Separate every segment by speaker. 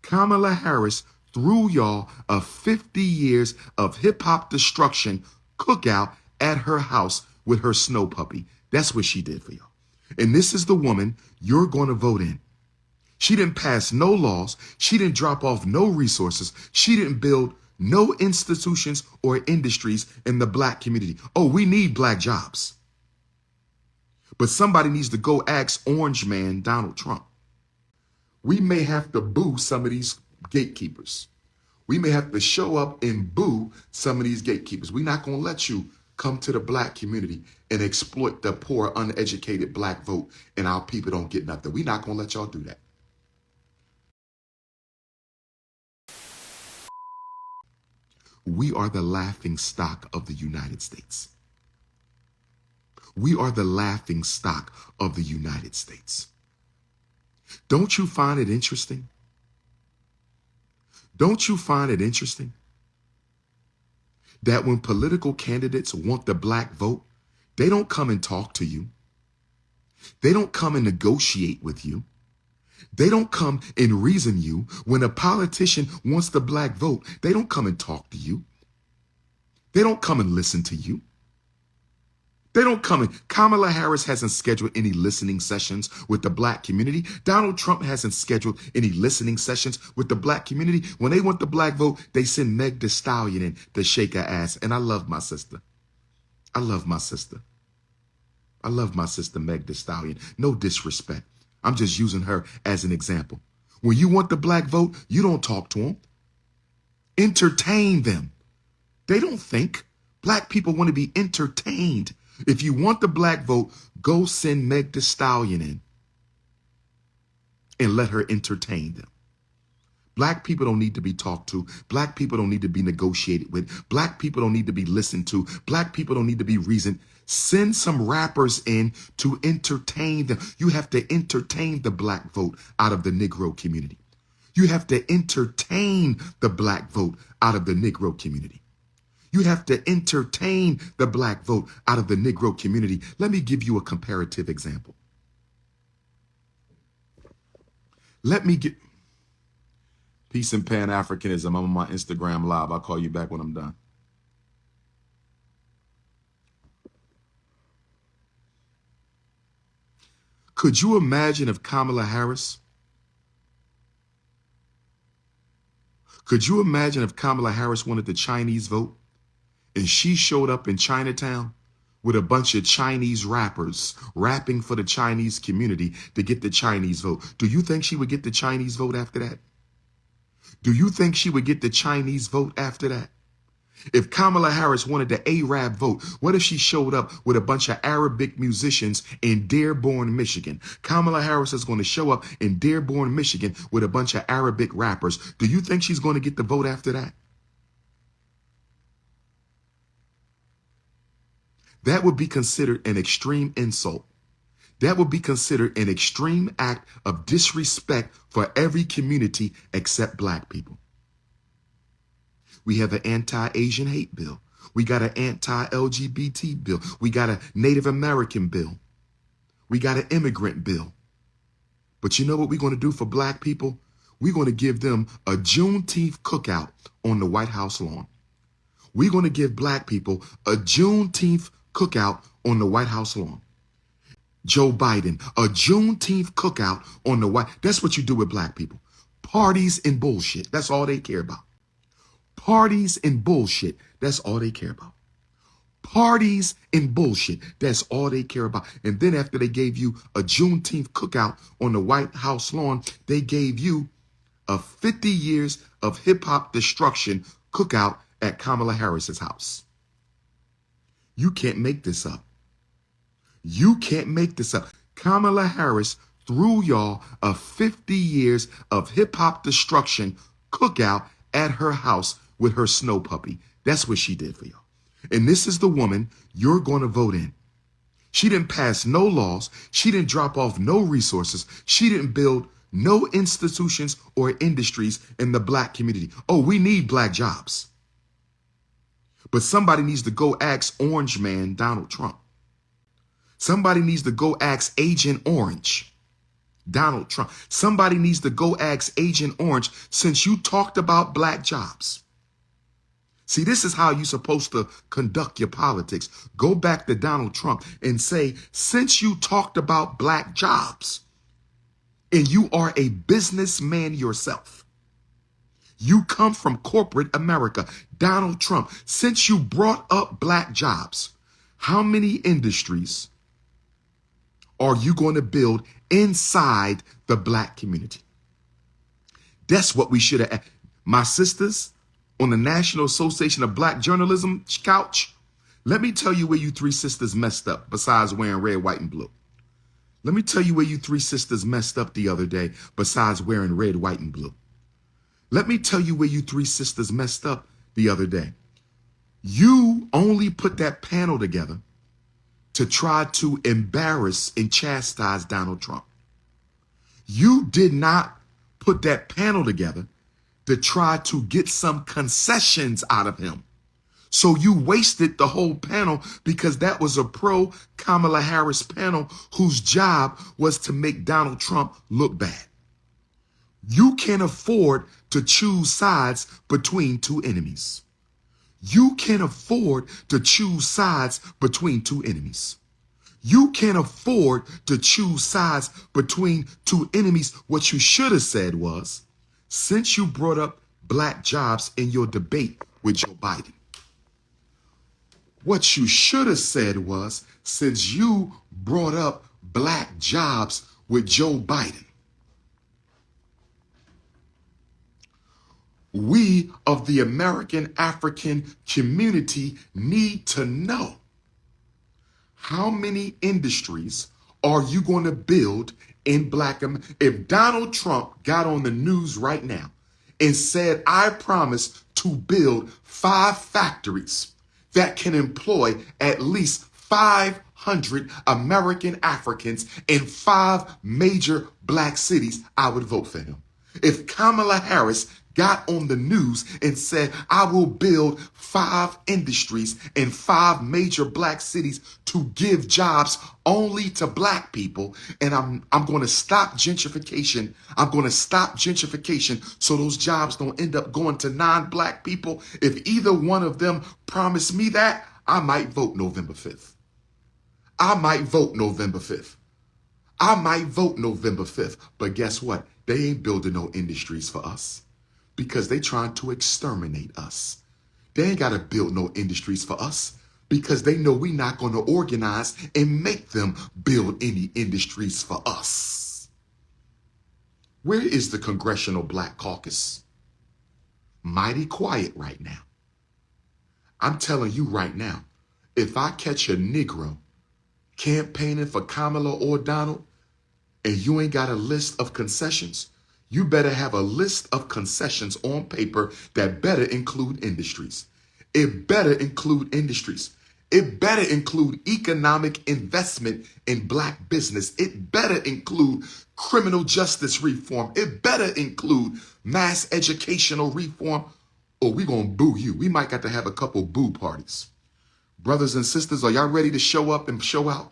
Speaker 1: Kamala Harris threw y'all a 50 years of hip-hop destruction cookout at her house with her snow puppy. That's what she did for y'all. And this is the woman you're going to vote in. She didn't pass no laws. She didn't drop off no resources. She didn't build no institutions or industries in the black community. Oh, we need black jobs. But somebody needs to go ask Orange Man Donald Trump. We may have to boo some of these gatekeepers. We may have to show up and boo some of these gatekeepers. We're not going to let you come to the black community and exploit the poor, uneducated black vote and our people don't get nothing. We're not going to let y'all do that. We are the laughing stock of the United States. We are the laughing stock of the United States. Don't you find it interesting? Don't you find it interesting that when political candidates want the black vote, they don't come and talk to you. They don't come and negotiate with you. They don't come and reason you. When a politician wants the black vote, they don't come and talk to you. They don't come and listen to you. They don't come in. Kamala Harris hasn't scheduled any listening sessions with the black community. Donald Trump hasn't scheduled any listening sessions with the black community. When they want the black vote, they send Meg the Stallion in to shake her ass. And I love my sister. I love my sister. I love my sister, Meg the Stallion. No disrespect. I'm just using her as an example. When you want the black vote, you don't talk to them. Entertain them. They don't think. Black people want to be entertained. If you want the black vote, go send Meg the Stallion in and let her entertain them. Black people don't need to be talked to. Black people don't need to be negotiated with. Black people don't need to be listened to. Black people don't need to be reasoned. Send some rappers in to entertain them. You have to entertain the black vote out of the Negro community. You have to entertain the black vote out of the Negro community. You have to entertain the black vote out of the Negro community. Let me give you a comparative example. Let me get peace and Pan-Africanism. I'm on my Instagram live. I'll call you back when I'm done. Could you imagine if Kamala Harris wanted the Chinese vote? And she showed up in Chinatown with a bunch of Chinese rappers rapping for the Chinese community to get the Chinese vote. Do you think she would get the Chinese vote after that? Do you think she would get the Chinese vote after that? If Kamala Harris wanted the Arab vote, what if she showed up with a bunch of Arabic musicians in Dearborn, Michigan? Kamala Harris is going to show up in Dearborn, Michigan with a bunch of Arabic rappers. Do you think she's going to get the vote after that? That would be considered an extreme insult. That would be considered an extreme act of disrespect for every community except black people. We have an anti-Asian hate bill. We got an anti-LGBT bill. We got a Native American bill. We got an immigrant bill. But you know what we're going to do for black people? We're going to give them a Juneteenth cookout on the White House lawn. We're going to give black people a Juneteenth cookout on the White House lawn. Joe Biden, a Juneteenth cookout on the White. That's what you do with black people. Parties and bullshit. That's all they care about. Parties and bullshit. That's all they care about. Parties and bullshit. That's all they care about. And then after they gave you a Juneteenth cookout on the White House lawn, they gave you a 50 years of hip hop destruction cookout at Kamala Harris's house. You can't make this up. You can't make this up. Kamala Harris threw y'all a 50 years of hip hop destruction cookout at her house with her snow puppy. That's what she did for y'all. And this is the woman you're going to vote in. She didn't pass no laws. She didn't drop off no resources. She didn't build no institutions or industries in the black community. Oh, we need black jobs. But somebody needs to go ask Orange Man Donald Trump. Somebody needs to go ask Agent Orange. Donald Trump. Somebody needs to go ask Agent Orange, since you talked about black jobs. See, this is how you're supposed to conduct your politics. Go back to Donald Trump and say, since you talked about black jobs and you are a businessman yourself, you come from corporate America, Donald Trump, since you brought up black jobs, how many industries are you going to build inside the black community? That's what we should have. My sisters on the National Association of Black Journalism couch, let me tell you where you three sisters messed up besides wearing red, white, and blue. Let me tell you where you three sisters messed up the other day besides wearing red, white, and blue. Let me tell you where you three sisters messed up the other day. You only put that panel together to try to embarrass and chastise Donald Trump. You did not put that panel together to try to get some concessions out of him. So you wasted the whole panel because that was a pro Kamala Harris panel whose job was to make Donald Trump look bad. You can't afford to choose sides between two enemies. You can't afford to choose sides between two enemies. You can't afford to choose sides between two enemies. What you should have said was, since you brought up black jobs in your debate with Joe Biden, what you should have said was, since you brought up black jobs with Joe Biden, we of the American African community need to know, how many industries are you going to build in black America? If Donald Trump got on the news right now and said, I promise to build 5 factories that can employ at least 500 American Africans in 5 major black cities, I would vote for him. If Kamala Harris got on the news and said, I will build 5 industries in 5 major black cities to give jobs only to black people, and I'm going to stop gentrification. I'm going to stop gentrification so those jobs don't end up going to non-black people. If either one of them promised me that, I might vote November 5th. I might vote November 5th. I might vote November 5th. But guess what? They ain't building no industries for us, because they trying to exterminate us. They ain't got to build no industries for us because they know we not going to organize and make them build any industries for us. Where is the Congressional Black Caucus? Mighty quiet right now. I'm telling you right now, if I catch a Negro campaigning for Kamala or Donald and you ain't got a list of concessions, you better have a list of concessions on paper that better include industries. It better include industries. It better include economic investment in black business. It better include criminal justice reform. It better include mass educational reform, or we gonna boo you. We might got to have a couple boo parties. Brothers and sisters, are y'all ready to show up and show out?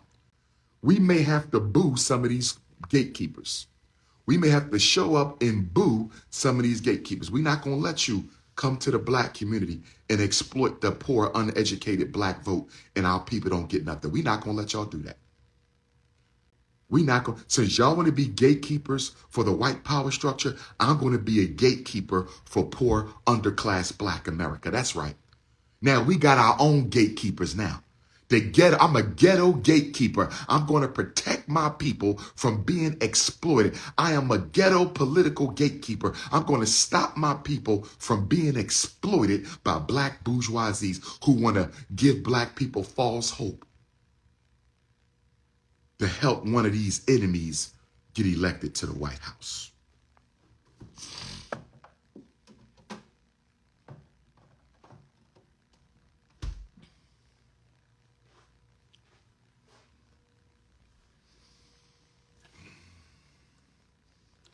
Speaker 1: We may have to boo some of these gatekeepers. We may have to show up and boo some of these gatekeepers. We're not going to let you come to the black community and exploit the poor, uneducated black vote and our people don't get nothing. We're not going to let y'all do that. We're not going, since y'all want to be gatekeepers for the white power structure, I'm going to be a gatekeeper for poor, underclass black America. That's right. Now we got our own gatekeepers now. I'm a ghetto gatekeeper. I'm going to protect my people from being exploited. I am a ghetto political gatekeeper. I'm going to stop my people from being exploited by black bourgeoisies who want to give black people false hope to help one of these enemies get elected to the White House.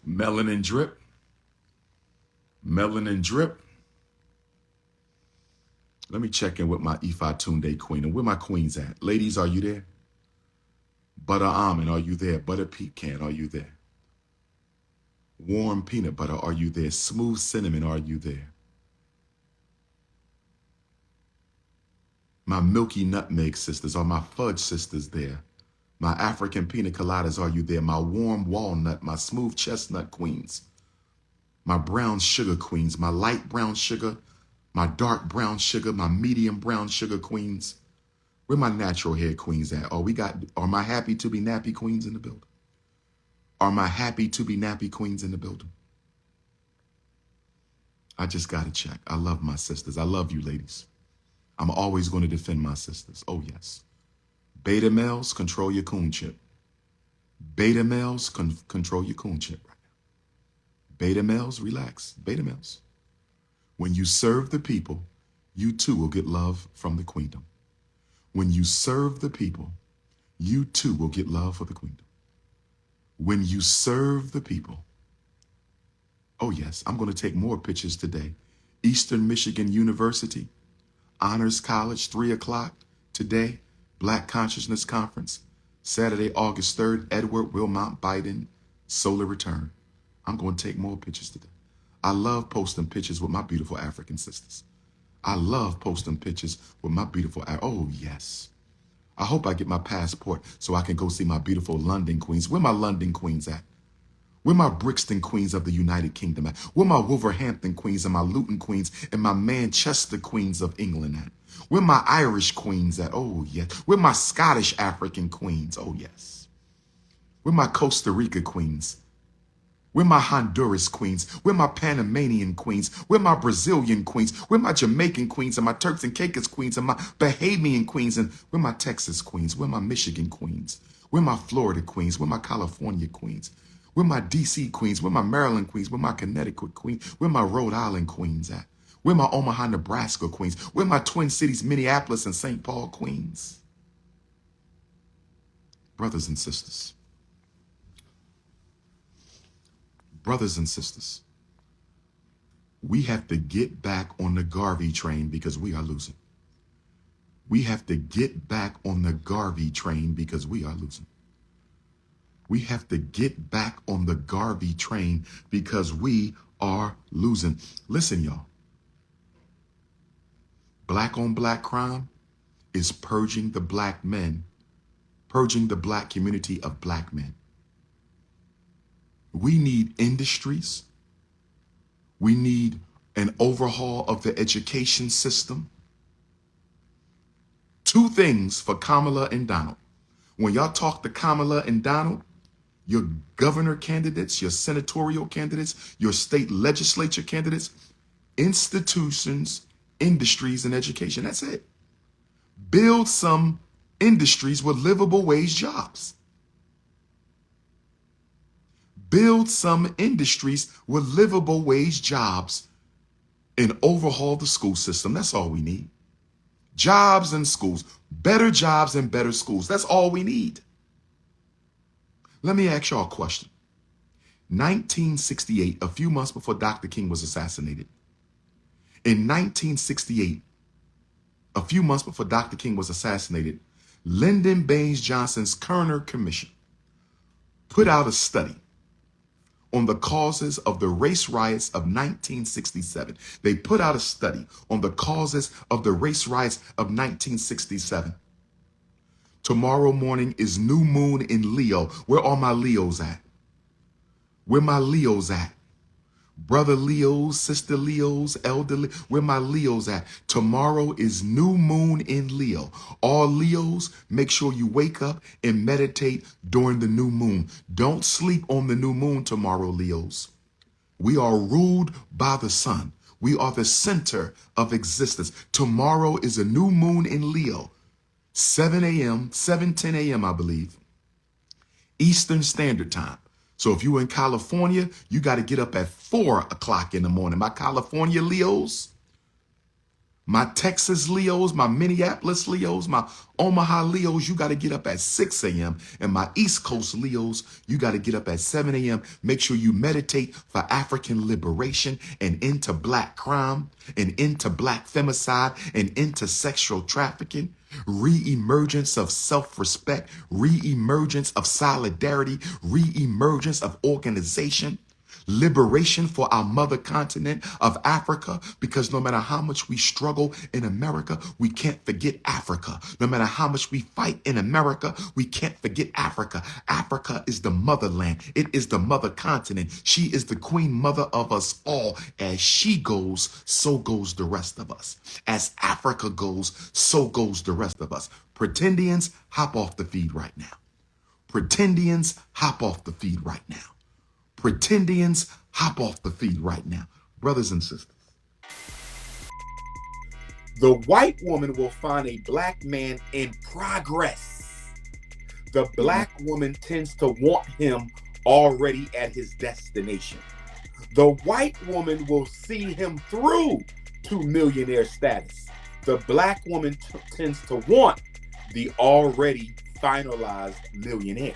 Speaker 1: Melanin drip. Melanin drip. Let me check in with my Ifa Tunde queen. And where my queens at? Ladies, are you there? Butter almond, are you there? Butter pecan, are you there? Warm peanut butter, are you there? Smooth cinnamon, are you there? My milky nutmeg sisters, are my fudge sisters there? My African pina coladas, are you there? My warm walnut, my smooth chestnut queens, my brown sugar queens, my light brown sugar, my dark brown sugar, my medium brown sugar queens. Where my natural hair queens at? Are my happy to be nappy queens in the building? Are my happy to be nappy queens in the building? I just got to check. I love my sisters. I love you, ladies. I'm always going to defend my sisters. Oh, yes. Beta males, control your coon chip. Beta males, control your coon chip right now. Beta males, relax. Beta males. When you serve the people, you too will get love from the queendom. When you serve the people, you too will get love for the queendom. When you serve the people, oh yes, I'm going to take more pictures today. Eastern Michigan University, Honors College, 3 o'clock today, Black Consciousness Conference, Saturday, August 3rd, Edward Wilmot Biden, Solar Return. I'm going to take more pictures today. I love posting pictures with my beautiful African sisters. I love posting pictures with my beautiful, oh yes. I hope I get my passport so I can go see my beautiful London queens. Where my London queens at? Where my Brixton queens of the United Kingdom at? Where my Wolverhampton queens and my Luton queens and my Manchester queens of England at? Where my Irish queens at? Oh yes. Where my Scottish African queens? Oh yes. Where my Costa Rica queens? Where my Honduras queens? Where my Panamanian queens? Where my Brazilian queens? Where my Jamaican queens and my Turks and Caicos queens and my Bahamian queens? And where my Texas queens? Where my Michigan queens? Where my Florida queens? Where my California queens? Where my DC queens? Where my Maryland queens? Where my Connecticut queens? Where my Rhode Island queens at? Where my Omaha, Nebraska queens? Where my Twin Cities, Minneapolis and St. Paul queens? Brothers and sisters. Brothers and sisters, we have to get back on the Garvey train because we are losing. We have to get back on the Garvey train because we are losing. We have to get back on the Garvey train because we are losing. Listen, y'all. Black on black crime is purging the black men, purging the black community of black men. We need industries. We need an overhaul of the education system. 2 things for Kamala and Donald. When y'all talk to Kamala and Donald, your governor candidates, your senatorial candidates, your state legislature candidates, institutions, industries, and education. That's it. Build some industries with livable wage jobs. Build some industries with livable wage jobs and overhaul the school system. That's all we need. Jobs and schools, better jobs and better schools. That's all we need. Let me ask y'all a question. 1968, a few months before Dr. King was assassinated. In 1968, a few months before Dr. King was assassinated, Lyndon Baines Johnson's Kerner Commission put out a study on the causes of the race riots of 1967. They put out a study on the causes of the race riots of 1967. Tomorrow morning is new moon in Leo. Where are my Leos at? Where my Leos at? Brother Leos, sister Leos, elder Leos, where my Leos at? Tomorrow is new moon in Leo. All Leos, make sure you wake up and meditate during the new moon. Don't sleep on the new moon tomorrow, Leos. We are ruled by the sun. We are the center of existence. Tomorrow is a new moon in Leo. 7 a.m., 7:10 a.m., I believe, Eastern Standard Time. So if you're in California, you got to get up at 4 o'clock in the morning. My California Leos, my Texas Leos, my Minneapolis Leos, my Omaha Leos, you got to get up at 6 a.m. And my East Coast Leos, you got to get up at 7 a.m. Make sure you meditate for African liberation and into black crime and into black femicide and into sexual trafficking. Re-emergence of self-respect, re-emergence of solidarity, re-emergence of organization. liberation for our mother continent of Africa, because no matter how much we struggle in America, we can't forget Africa. No matter how much we fight in America, we can't forget Africa. Africa is the motherland. It is the mother continent. She is the queen mother of us all. As she goes, so goes the rest of us. As Africa goes, so goes the rest of us. Pretendians, hop off the feed right now. Pretendians, hop off the feed right now. Pretendians, hop off the feed right now. Brothers and sisters, the white woman will find a black man in progress. The black woman tends to want him already at his destination. The white woman will see him through to millionaire status. The black woman tends to want the already finalized millionaire.